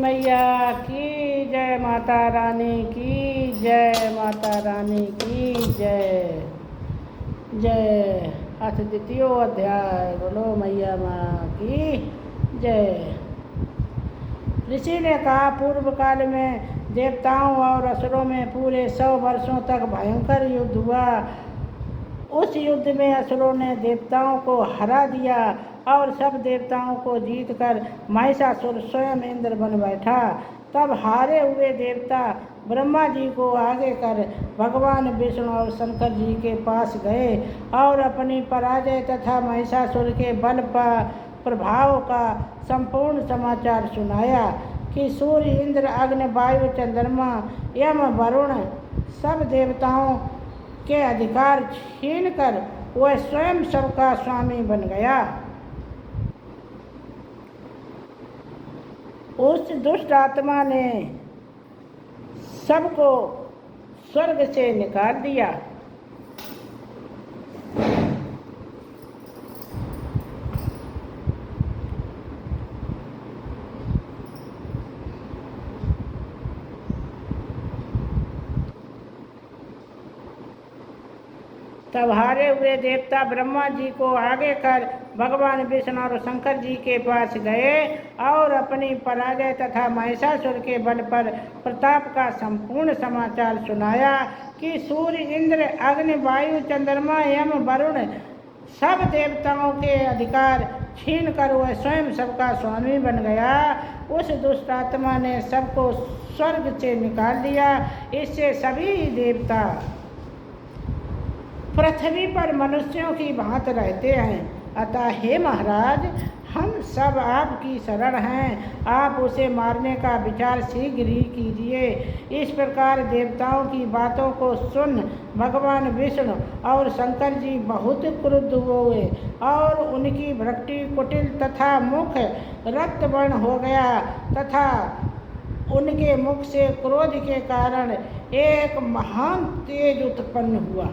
मैया की जय, माता रानी की जय, माता रानी की जय जय। अथ द्वितीय अध्याय। बोलो मैया माँ की जय। ऋषि ने कहा, पूर्व काल में देवताओं और असुरों में पूरे 100 वर्षों तक भयंकर युद्ध हुआ। उस युद्ध में असुरों ने देवताओं को हरा दिया और सब देवताओं को जीतकर महिषासुर स्वयं इंद्र बन बैठा। तब हारे हुए देवता ब्रह्मा जी को आगे कर भगवान विष्णु और शंकर जी के पास गए और अपनी पराजय तथा महिषासुर के बल प्रभाव का संपूर्ण समाचार सुनाया कि सूर्य, इंद्र, अग्नि, वायु, चंद्रमा, यम, वरुण सब देवताओं के अधिकार छीनकर वह स्वयं सबका स्वामी बन गया। उस दुष्ट आत्मा ने सबको स्वर्ग से निकाल दिया। तब हारे हुए देवता ब्रह्मा जी को आगे कर भगवान विष्णु और शंकर जी के पास गए और अपनी पराजय तथा महिषासुर के बल पर प्रताप का संपूर्ण समाचार सुनाया कि सूर्य, इंद्र, अग्नि, वायु, चंद्रमा, यम, वरुण सब देवताओं के अधिकार छीन कर वह स्वयं सबका स्वामी बन गया। उस दुष्ट आत्मा ने सबको स्वर्ग से निकाल दिया। इससे सभी देवता पृथ्वी पर मनुष्यों की भांति रहते हैं। अतः हे महाराज, हम सब आपकी शरण हैं। आप उसे मारने का विचार शीघ्र ही कीजिए। इस प्रकार देवताओं की बातों को सुन भगवान विष्णु और शंकर जी बहुत क्रुद्ध हुए और उनकी भ्रक्ति कुटिल तथा मुख रक्तवर्ण हो गया तथा उनके मुख से क्रोध के कारण एक महान तेज उत्पन्न हुआ।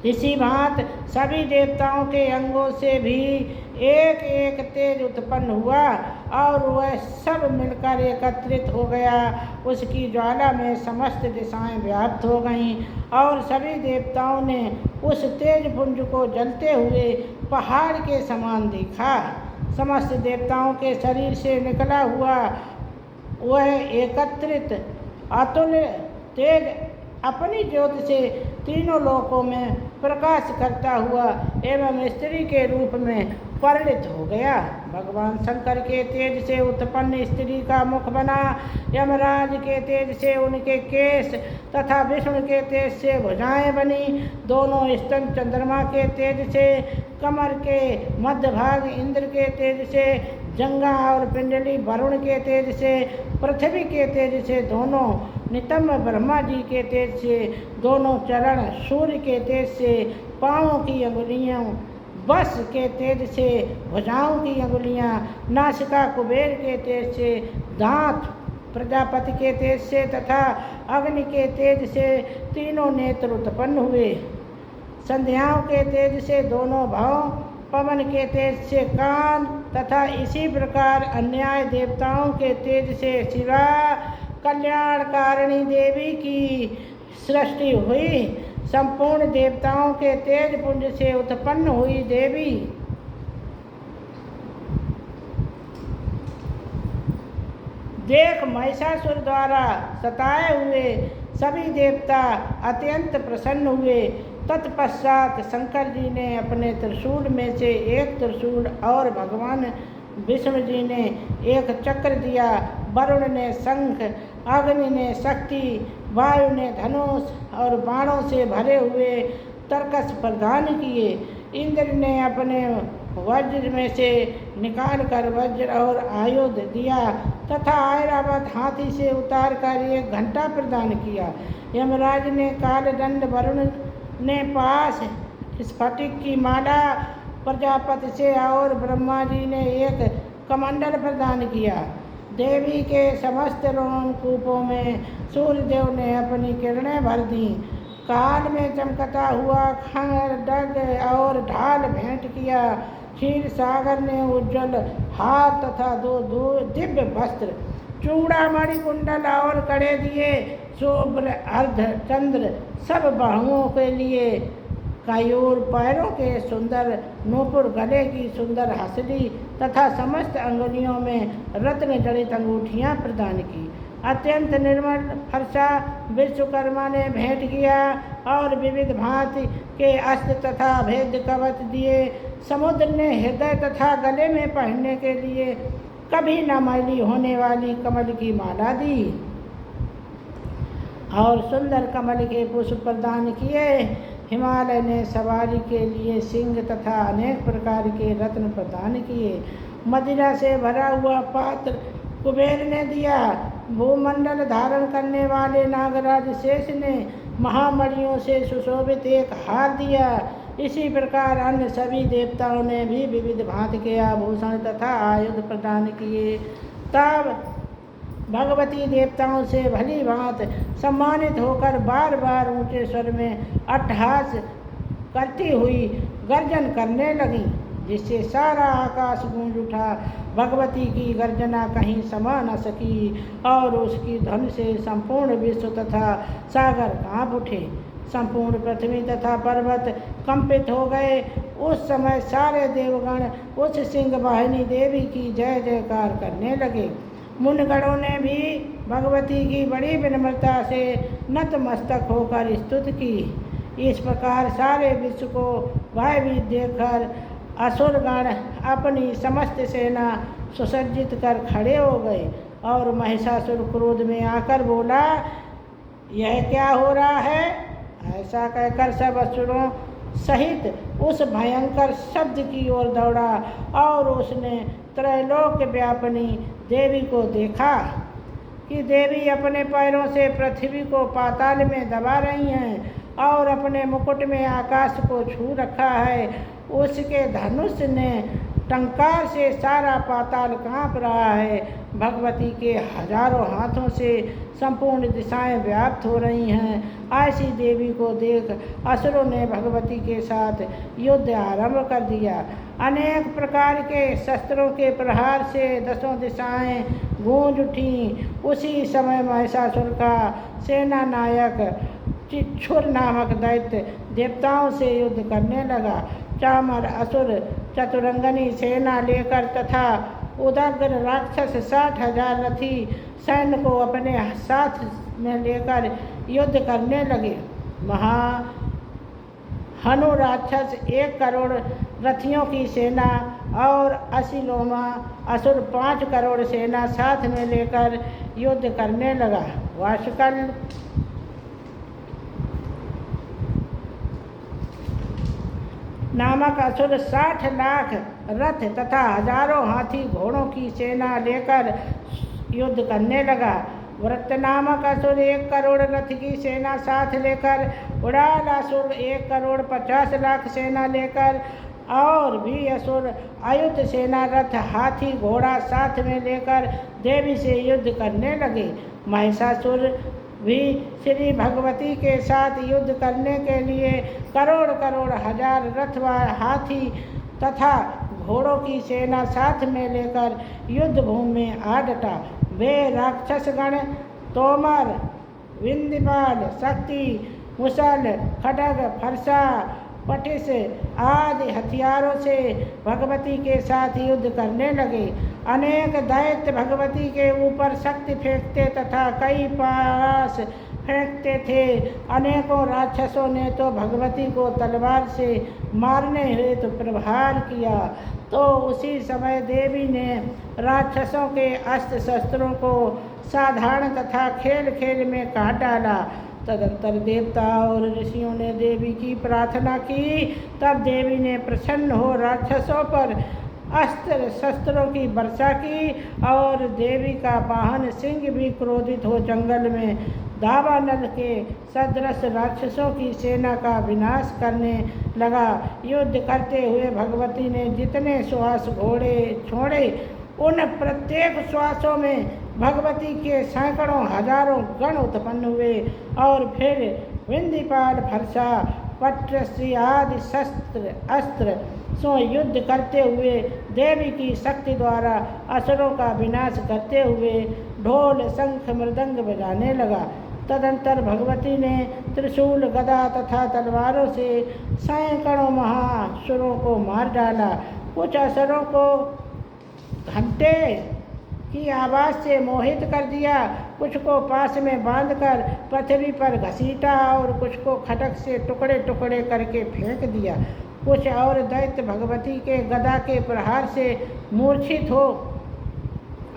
इसी भांति सभी देवताओं के अंगों से भी एक एक तेज उत्पन्न हुआ और वह सब मिलकर एकत्रित हो गया। उसकी ज्वाला में समस्त दिशाएं व्याप्त हो गईं और सभी देवताओं ने उस तेज पुंज को जलते हुए पहाड़ के समान देखा। समस्त देवताओं के शरीर से निकला हुआ वह एकत्रित अतुल्य तेज अपनी ज्योति से तीनों लोकों में प्रकाश करता हुआ एवं स्त्री के रूप में परिणित हो गया। भगवान शंकर के तेज से उत्पन्न स्त्री का मुख बना, यमराज के तेज से उनके केश तथा विष्णु के तेज से भुजाएं बनी। दोनों स्तन चंद्रमा के तेज से, कमर के मध्य भाग इंद्र के तेज से, जंघा और पिंडली वरुण के तेज से, पृथ्वी के तेज से, दोनों नितंब ब्रह्मा जी के तेज से, दोनों चरण सूर्य के तेज से, पाँवों की अंगुलियां बस के तेज से, भुजाओं की अंगुलियां नासिका कुबेर के तेज से, दांत प्रजापति के तेज से तथा अग्नि के तेज से तीनों नेत्र उत्पन्न हुए। संध्याओं के तेज से दोनों भाव, पवन के तेज से कान तथा इसी प्रकार अन्याय देवताओं के तेज से शिवा कल्याणकारिणी देवी की सृष्टि हुई। संपूर्ण देवताओं के तेज पुंज से उत्पन्न हुई देवी देख महिषासुर द्वारा सताए हुए सभी देवता अत्यंत प्रसन्न हुए। तत्पश्चात शंकर जी ने अपने त्रिशूल में से एक त्रिशूल और भगवान विष्णु जी ने एक चक्र दिया। वरुण ने शंख, अग्नि ने शक्ति, वायु ने धनुष और बाणों से भरे हुए तरकस प्रदान किए। इंद्र ने अपने वज्र में से निकाल कर वज्र और आयुध दिया तथा ऐरावत हाथी से उतार कर एक घंटा प्रदान किया। यमराज ने कालदंड, वरुण ने पास, स्फटिक की माला प्रजापति से और ब्रह्मा जी ने एक कमंडल प्रदान किया। देवी के समस्त रोमकूपों में सूर्यदेव ने अपनी किरणें भर दी। काल में चमकता हुआ खंडग और ढाल भेंट किया क्षीर सागर ने उज्ज्वल हाथ तथा दो दिव्य वस्त्र, चूड़ामणि कुंडल और कड़े दिए, शुभ्र अर्ध चंद्र सब बाहुओं के लिए, कायूर पैरों के सुंदर नूपुर, गले की सुंदर हसली तथा समस्त अंगुलियों में रत्न जड़ित अंगूठियां प्रदान की। अत्यंत निर्मल फरसा विश्वकर्मा ने भेंट किया और विविध भांति के अस्त्र तथा भेद कवच दिए। समुद्र ने हृदय तथा गले में पहनने के लिए कभी न मैली होने वाली कमल की माला दी और सुंदर कमल के पुष्प प्रदान किए। हिमालय ने सवारी के लिए सिंह तथा अनेक प्रकार के रत्न प्रदान किए। मदिरा से भरा हुआ पात्र कुबेर ने दिया। भूमंडल धारण करने वाले नागराज शेष ने महामणियों से सुशोभित एक हार दिया। इसी प्रकार अन्य सभी देवताओं ने भी विविध भांति के आभूषण तथा आयुध प्रदान किए। तब भगवती देवताओं से भली भांत सम्मानित होकर बार बार ऊंचे स्वर में अट्टहास करती हुई गर्जन करने लगी, जिससे सारा आकाश गूंज उठा। भगवती की गर्जना कहीं समा न सकी और उसकी ध्वनि से संपूर्ण विश्व तथा सागर कांप उठे। संपूर्ण पृथ्वी तथा पर्वत कंपित हो गए। उस समय सारे देवगण उस सिंह वाहिनी देवी की जय जयकार करने लगे। मुनिगणों ने भी भगवती की बड़ी विनम्रता से नतमस्तक होकर स्तुति की। इस प्रकार सारे विश्व को भयभीत देखकर असुरगण अपनी समस्त सेना सुसज्जित कर खड़े हो गए और महिषासुर क्रोध में आकर बोला, यह क्या हो रहा है? ऐसा कहकर सब असुरों सहित उस भयंकर शब्द की ओर दौड़ा और उसने त्रैलोक व्यापिनी देवी को देखा कि देवी अपने पैरों से पृथ्वी को पाताल में दबा रही हैं और अपने मुकुट में आकाश को छू रखा है। उसके धनुष ने टंकार से सारा पाताल कांप रहा है। भगवती के हजारों हाथों से संपूर्ण दिशाएं व्याप्त हो रही हैं। ऐसी देवी को देख असुरों ने भगवती के साथ युद्ध आरंभ कर दिया। अनेक प्रकार के शस्त्रों के प्रहार से दसों दिशाएं गूंज उठीं। उसी समय महिषासुर का सेना नायक चिक्षुर नामक दैत्य देवताओं से युद्ध करने लगा। चामर असुर चतुरंगनी सेना लेकर तथा उदग्र राक्षस 60,000 रथी सैन्य को अपने साथ में लेकर युद्ध करने लगे। हनु राक्षस 1 करोड़ रथियों की सेना और असिलोमा असुर 5 करोड़ सेना साथ में लेकर युद्ध करने लगा। वाशकल नामक असुर 60 लाख रथ तथा हजारों हाथी घोड़ों की सेना लेकर युद्ध करने लगा। वृत्त नामक असुर 1 करोड़ रथ की सेना साथ लेकर, उड़ाल असुर 1 करोड़ 50 लाख सेना लेकर और भी असुर आयुध सेना रथ हाथी घोड़ा साथ में लेकर देवी से युद्ध करने लगे। महिषासुर भी श्री भगवती के साथ युद्ध करने के लिए करोड़ करोड़ हजार रथ व हाथी तथा घोड़ों की सेना साथ में लेकर युद्ध भूमि में आ डटा। वे राक्षसगण तोमर, विंध्यपाल, शक्ति, मुसल, खड्ग, फरसा, पटिश आदि हथियारों से भगवती के साथ युद्ध करने लगे। अनेक दैत्य भगवती के ऊपर शक्ति फेंकते तथा कई पास फेंकते थे। अनेकों राक्षसों ने तो भगवती को तलवार से मारने हेतु प्रहार किया। तो उसी समय देवी ने राक्षसों के अस्त्र शस्त्रों को साधारण तथा खेल खेल में काट डाला। तदंतर देवता और ऋषियों ने देवी की प्रार्थना की। तब देवी ने प्रसन्न हो राक्षसों पर अस्त्र शस्त्रों की वर्षा की और देवी का वाहन सिंह भी क्रोधित हो जंगल में दावानल के सदृश राक्षसों की सेना का विनाश करने लगा। युद्ध करते हुए भगवती ने जितने श्वास घोड़े छोड़े, उन प्रत्येक श्वासों में भगवती के सैकड़ों हजारों गण उत्पन्न हुए और फिर विंध्यपाल, फरसा, पट्रसी आदि शस्त्र अस्त्र सो युद्ध करते हुए देवी की शक्ति द्वारा असुरों का विनाश करते हुए ढोल शंख मृदंग बजाने लगा। तदंतर भगवती ने त्रिशूल गदा तथा तलवारों से सैकड़ों महासुरों को मार डाला। कुछ असुरों को घंटे की आवाज़ से मोहित कर दिया, कुछ को पास में बांधकर पृथ्वी पर घसीटा और कुछ को खटक से टुकड़े टुकड़े करके फेंक दिया। कुछ और दैत्य भगवती के गदा के प्रहार से मूर्छित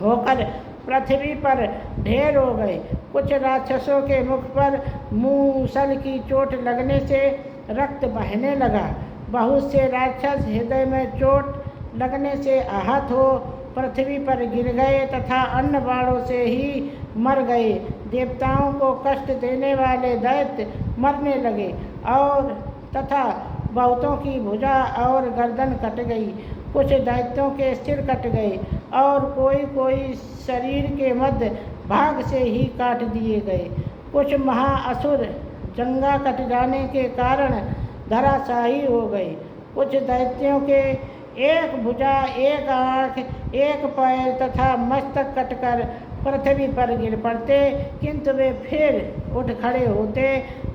होकर पृथ्वी पर ढेर हो गए। कुछ राक्षसों के मुख पर मूसल की चोट लगने से रक्त बहने लगा। बहुत से राक्षस हृदय में चोट लगने से आहत हो पृथ्वी पर गिर गए तथा अन्य बाणों से ही मर गए। देवताओं को कष्ट देने वाले दैत्य मरने लगे और तथा बहुतों की भुजा और गर्दन कट गई। कुछ दैत्यों के सिर कट गए और कोई शरीर के मध्य भाग से ही काट दिए गए। कुछ महाअसुर जंगा कट जाने के कारण धराशायी हो गए। कुछ दैत्यों के एक भुजा, एक आँख, एक पैर तथा मस्तक कटकर पृथ्वी पर गिर पड़ते, किंतु वे फिर उठ खड़े होते।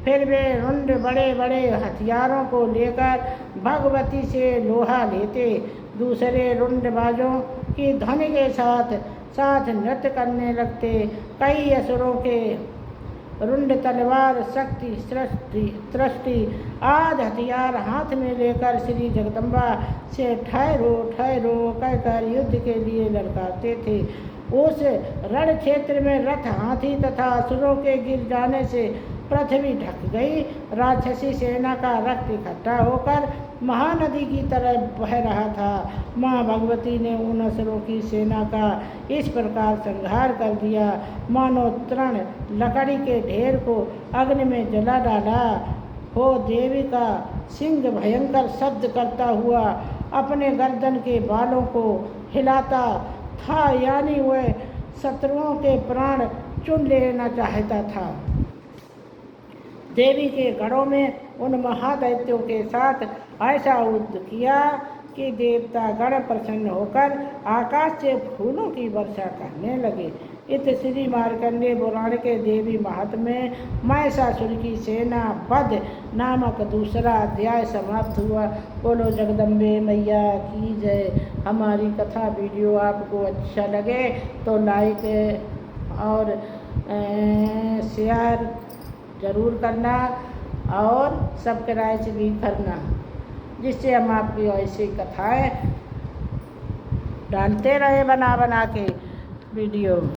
फिर वे रुंड बड़े बड़े हथियारों को लेकर भगवती से लोहा लेते। दूसरे रुंडबाजों की ध्वनि के साथ साथ नृत्य करने लगते। कई असुरों के रुंड, तलवार, शक्ति, सृष्टि आदि हथियार हाथ में लेकर श्री जगदम्बा से ठहरो ठहरो कहकर युद्ध के लिए ललकारते थे। उस रण क्षेत्र में रथ, हाथी तथा असुरों के गिर जाने से पृथ्वी ढक गई। राक्षसी सेना का रक्त इकट्ठा होकर महानदी की तरह बह रहा था। माँ भगवती ने उन असुरों की सेना का इस प्रकार संहार कर दिया मानो तृण लकड़ी के ढेर को अग्नि में जला डाला हो। देवी का सिंह भयंकर शब्द करता हुआ अपने गर्दन के बालों को हिलाता था, यानी वह शत्रुओं के प्राण चुन लेना चाहता था। देवी के गढ़ों में उन महादैत्यों के साथ ऐसा युद्ध किया कि देवता गण प्रसन्न होकर आकाश से फूलों की वर्षा करने लगे। इत श्री मार्कंडेय पुराण के देवी महात्म्य में महिषासुर की सेना वध नामक दूसरा अध्याय समाप्त हुआ। बोलो जगदम्बे मैया की जय। हमारी कथा वीडियो आपको अच्छा लगे तो लाइक और शेयर ज़रूर करना और सब्सक्राइब भी करना, जिससे हम आपकी ऐसी कथाएं डालते रहे बना के वीडियो।